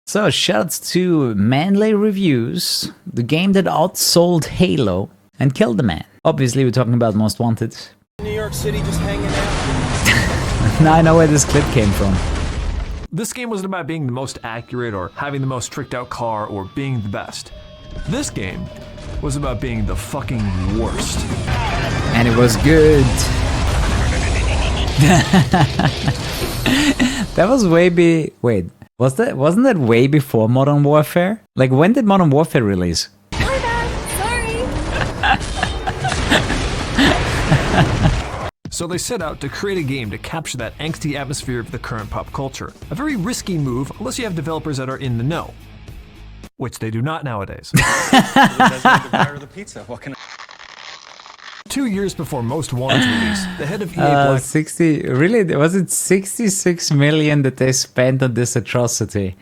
So shouts to Manley Reviews, the game that outsold Halo and killed the man. Obviously we're talking about Most Wanted. New York City just hanging out. Now I know where this clip came from. This game wasn't about being the most accurate or having the most tricked out car or being the best. This game was about being the fucking worst. And it was good. That was wait, wasn't that way before Modern Warfare? Like, when did Modern Warfare release? My bad, sorry. So they set out to create a game to capture that angsty atmosphere of the current pop culture. A very risky move unless you have developers that are in the know. Which they do not nowadays. 2 years before Most Wanted's release, the head of EA 60, really? Was it 66 million that they spent on this atrocity?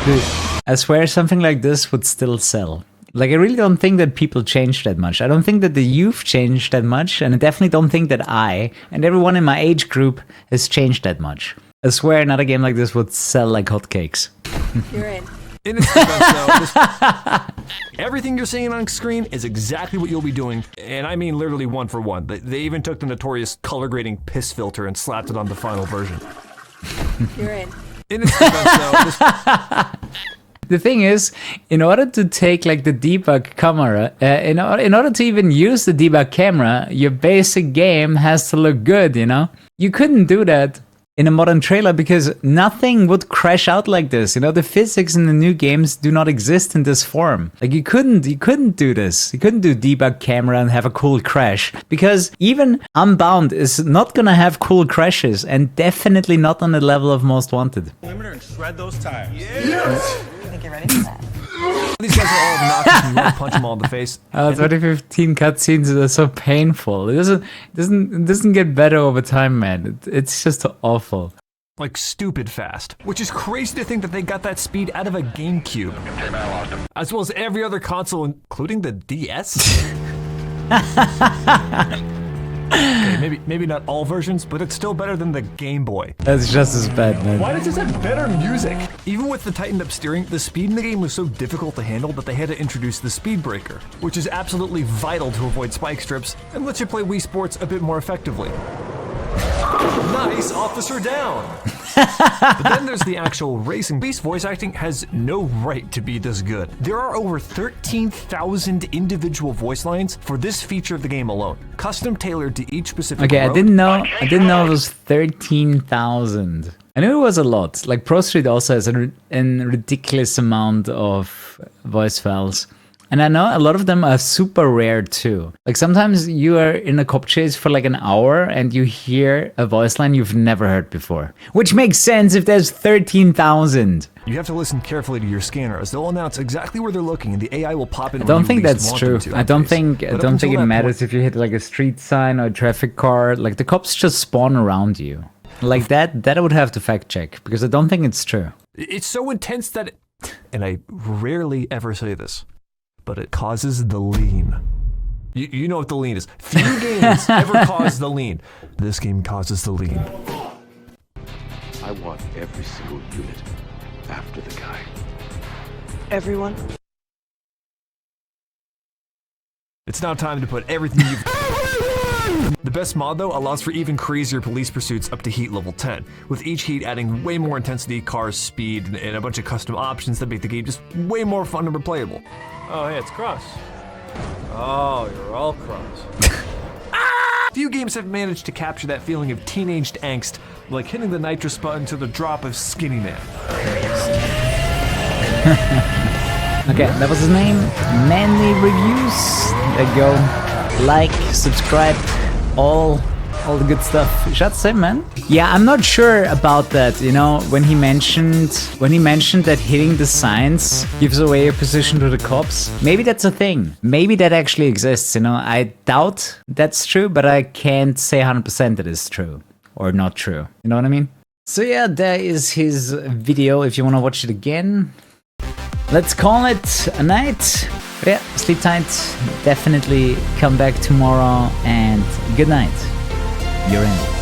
Dude, I swear something like this would still sell. Like, I really don't think that people changed that much. I don't think that the youth changed that much, and I definitely don't think that I and everyone in my age group has changed that much. I swear another game like this would sell like hotcakes. You're in. In its defense, though, everything you're seeing on screen is exactly what you'll be doing, and I mean literally one for one. They even took the notorious color grading piss filter and slapped it on the final version. You're in. In its defense, though, The thing is, in order to take like the debug camera, in order to even use the debug camera, your basic game has to look good, you know? You couldn't do that in a modern trailer because nothing would crash out like this. You know, the physics in the new games do not exist in this form. Like, you couldn't do this. You couldn't do debug camera and have a cool crash, because even Unbound is not gonna have cool crashes, and definitely not on the level of Most Wanted. Limiter and shred those tires. I think you're ready for that. these guys are all obnoxious and you want to punch them all in the face. 2015 cutscenes are so painful. It doesn't get better over time, man. It's just awful. Like stupid fast. Which is crazy to think that they got that speed out of a GameCube. As well as every other console, including the DS. Okay, maybe not all versions, but it's still better than the Game Boy. That's just as bad, man. Why does this have better music? Even with the tightened up steering, the speed in the game was so difficult to handle that they had to introduce the speed breaker, which is absolutely vital to avoid spike strips and lets you play Wii Sports a bit more effectively. Nice, officer down! But then there's the actual racing. Beast voice acting has no right to be this good. There are over 13,000 individual voice lines for this feature of the game alone, custom tailored to each specific Okay, road. I didn't know it was 13,000. I knew it was a lot. Like Pro Street also has a ridiculous amount of voice files. And I know a lot of them are super rare too. Like sometimes you are in a cop chase for like an hour and you hear a voice line you've never heard before. Which makes sense if there's 13,000. You have to listen carefully to your scanner, as they'll announce exactly where they're looking, and the AI will pop in. I don't think that's true. I don't think it matters if you hit like a street sign or a traffic car. Like the cops just spawn around you. Like that I would have to fact check, because I don't think it's true. It's so intense that, and I rarely ever say this, but it causes the lean. You know what the lean is. Few games ever cause the lean. This game causes the lean. I want every single unit after the guy. Everyone. It's now time to put everything you've... The best mod, though, allows for even crazier police pursuits up to heat level 10, with each heat adding way more intensity, car speed, and a bunch of custom options that make the game just way more fun and replayable. Oh, hey, it's Cross. Oh, you're all Cross. Few games have managed to capture that feeling of teenaged angst, like hitting the nitrous button to the drop of Skinny Man. Okay, that was his name. Manley Reviews. There you go. Like, subscribe, all the good stuff. Shots him, man. Yeah, I'm not sure about that. You know, when he mentioned that hitting the signs gives away your position to the cops. Maybe that's a thing. Maybe that actually exists. You know, I doubt that's true, but I can't say 100% that it's true or not true. You know what I mean? So yeah, there is his video. If you want to watch it again, let's call it a night. But yeah, sleep tight. Definitely come back tomorrow, and good night. You're in.